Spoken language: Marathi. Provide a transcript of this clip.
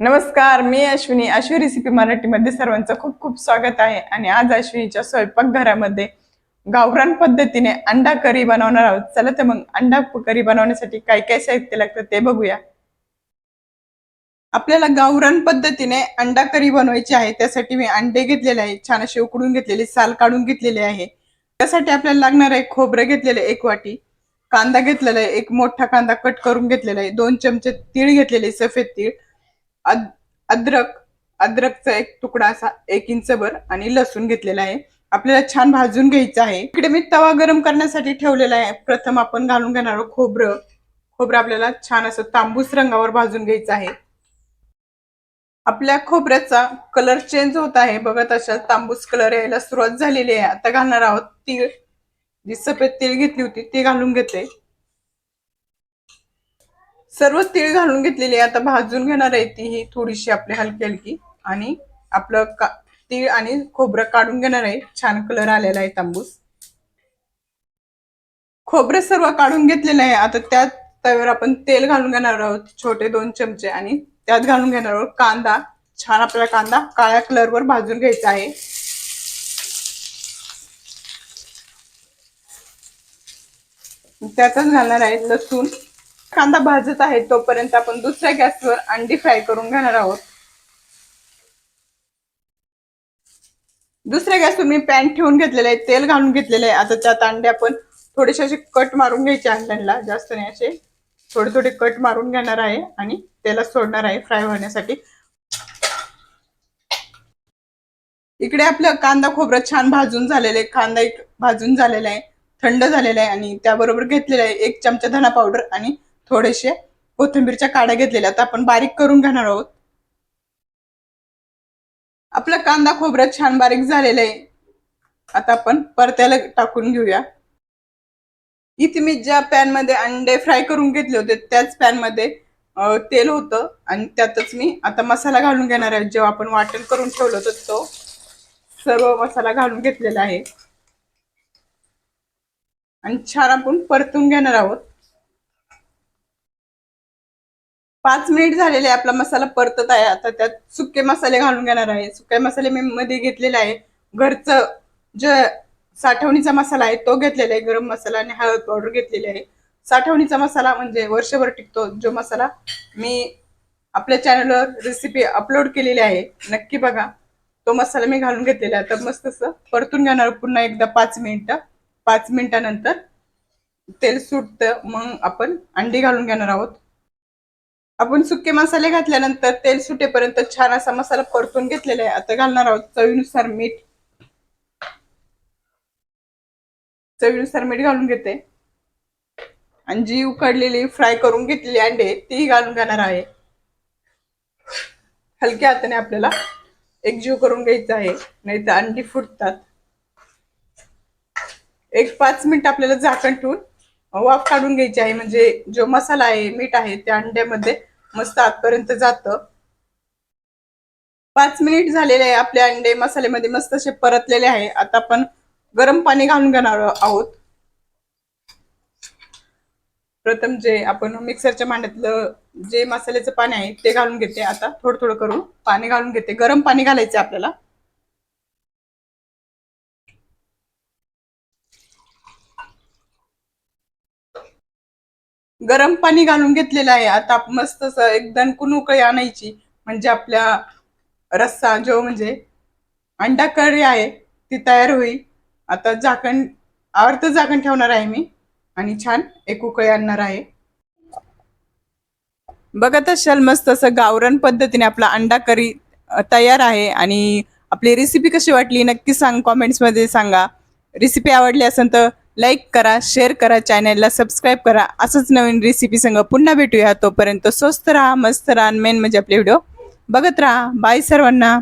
नमस्कार, मी अश्विनी. अश्विनी रेसिपी मराठीमध्ये सर्वांचं खूप खूप स्वागत आहे. आणि आज अश्विनीच्या स्वयंपाकघरामध्ये गावरान पद्धतीने अंडा करी बनवणार आहोत. चला तर मग अंडा करी बनवण्यासाठी काय काय साहित्य लागतं ते बघूया. आपल्याला गावरान पद्धतीने अंडा करी बनवायची आहे. त्यासाठी मी अंडे घेतलेले आहे, छान असे उकडून घेतलेले, साल काढून घेतलेले आहे. त्यासाठी आपल्याला लागणार आहे खोबरं घेतलेले 1 वाटी, कांदा घेतलेला आहे, एक मोठा कांदा कट करून घेतलेला आहे, 2 चमचे तीळ घेतलेले, सफेद तीळ, अद्रक, अद्रकचा एक तुकडा असा 1 इंच भर, आणि लसूण घेतलेला आहे. आपल्याला छान भाजून घ्यायचं आहे. इकडे मी तवा गरम करण्यासाठी ठेवलेला आहे. प्रथम आपण घालून घेणार आहोत खोबरं. खोबरं आपल्याला छान असं तांबूस रंगावर भाजून घ्यायचं आहे. आपल्या खोबऱ्याचा कलर चेंज होत आहे, बघत अशा तांबूस कलर यायला सुरुवात झालेली आहे. आता घालणार आहोत तीळ. जी सफेद तीळ घेतली होती ती घालून घेते. सर्व तीळ घालून घेतलेली आहे. आता भाजून घेणार आहे ती ही थोडीशी आपली हलकी हलकी, आणि आपलं तीळ आणि खोबरं काढून घेणार आहे. छान कलर आलेला आहे तांबूस. खोबरं सर्व काढून घेतलेलं आहे. आता त्यात तव्यावर आपण तेल घालून घेणार आहोत, छोटे 2 चमचे, आणि त्यात घालून घेणार आहोत कांदा. छान आपल्याला कांदा काळ्या कलरवर भाजून घ्यायचा आहे. त्यातच घालणार आहे लसूण. कांदा भाजत आहे तोपर्यंत आपण दुसऱ्या गॅसवर अंडी फ्राय करून घेणार आहोत. दुसऱ्या गॅसवर मी पॅन ठेवून घेतलेलं आहे, तेल घालून घेतलेलं आहे. आता त्यात अंडे आपण थोडेसे असे कट मारून घ्यायचे, अंड्यांना जास्त नाही, असे थोडे थोडे कट मारून घेणार आहे आणि तेलात सोडणार आहे फ्राय होण्यासाठी. इकडे आपलं कांदा खोबरं छान भाजून झालेलं आहे. कांदा एक भाजून झालेला आहे, थंड झालेला आहे, आणि त्याबरोबर घेतलेला आहे 1 चमचा धना पावडर आणि थोडेसे कोथिंबीरच्या काड्या घेतलेल्या. आता आपण बारीक करून घेणार आहोत. आपला कांदा खोबरं छान बारीक झालेलं आहे. आता आपण परत्याला टाकून घेऊया. इथे मी ज्या पॅन मध्ये अंडे फ्राय करून घेतले होते त्याच पॅन मध्ये तेल होतं, आणि त्यातच मी आता मसाला घालून घेणार आहे. जेव्हा आपण वाटण करून ठेवलं होतं तो सर्व मसाला घालून घेतलेला आहे, आणि छान आपण परतून घेणार आहोत. 5 मिनिट झालेले आपला मसाला परतत आहे. आता त्यात सुके मसाले घालून घेणार आहे. सुके मसाले मी मध्ये घेतलेला आहे. घरचं जे साठवणीचा मसाला आहे तो घेतलेला आहे, गरम मसाला आणि हळद पावडर घेतलेली आहे. साठवणीचा मसाला म्हणजे वर्षभर टिकतो, जो मसाला मी आपल्या चॅनलवर रेसिपी अपलोड केलेली आहे, नक्की बघा. तो मसाला मी घालून घेतलेला आहे. तर मस्त असं परतून घेणार पुन्हा एकदा 5 मिनिटं. 5 मिनिटानंतर तेल सुटतं, मग आपण अंडी घालून घेणार आहोत. आपण सुके मसाले घातल्यानंतर तेल सुटेपर्यंत छान असा मसाला परतून घेतलेला आहे. आता घालणार आहोत चवीनुसार मीठ. चवीनुसार मीठ घालून घेते, आणि जी उकडलेली फ्राय करून घेतलेली अंडे ती घालून घेणार आहे. हलक्या हाताने आपल्याला एकजीव करून घ्यायचं आहे, नाही तर अंडी फुटतात. एक 5 मिनिट आपल्याला झाकण ठेवून वाफ काढून घ्यायची आहे, म्हणजे जो मसाला आहे मीठ आहे त्या अंड्यामध्ये मस्त आतपर्यंत जातं. 5 मिनिट झालेले आहे. आपले अंडे मसाल्यामध्ये मस्त असे परतलेले आहे. आता आपण गरम पाणी घालून घेणार आहोत. प्रथम जे आपण मिक्सरच्या भांड्यातलं जे मसाल्याचं पाणी आहे ते घालून घेते. आता थोडं थोडं करून पाणी घालून घेते. गरम पाणी घालायचं आपल्याला. गरम पाणी घालून घेतलेलं आहे. आता मस्त असं एक दणकून उकळी आणायची, म्हणजे आपल्या रस्सा जो म्हणजे अंडा करी आहे ती तयार होईल. आता झाकण आवर्त झाकण ठेवणार आहे मी, आणि छान एक उकळी आणणार आहे. बघत असाल मस्त असं गावरान पद्धतीने आपला अंडा करी तयार आहे. आणि आपली रेसिपी कशी वाटली नक्की कॉमेंट्समध्ये सांगा. रेसिपी आवडली असेल तर लाईक करा, शेअर करा, चॅनलला सबस्क्राईब करा. असंच नवीन रेसिपी संग पुन्हा भेटूया. तोपर्यंत स्वस्त राहा, मस्त राहा, मेन म्हणजे आपले व्हिडिओ बघत राहा. बाय सर्वांना.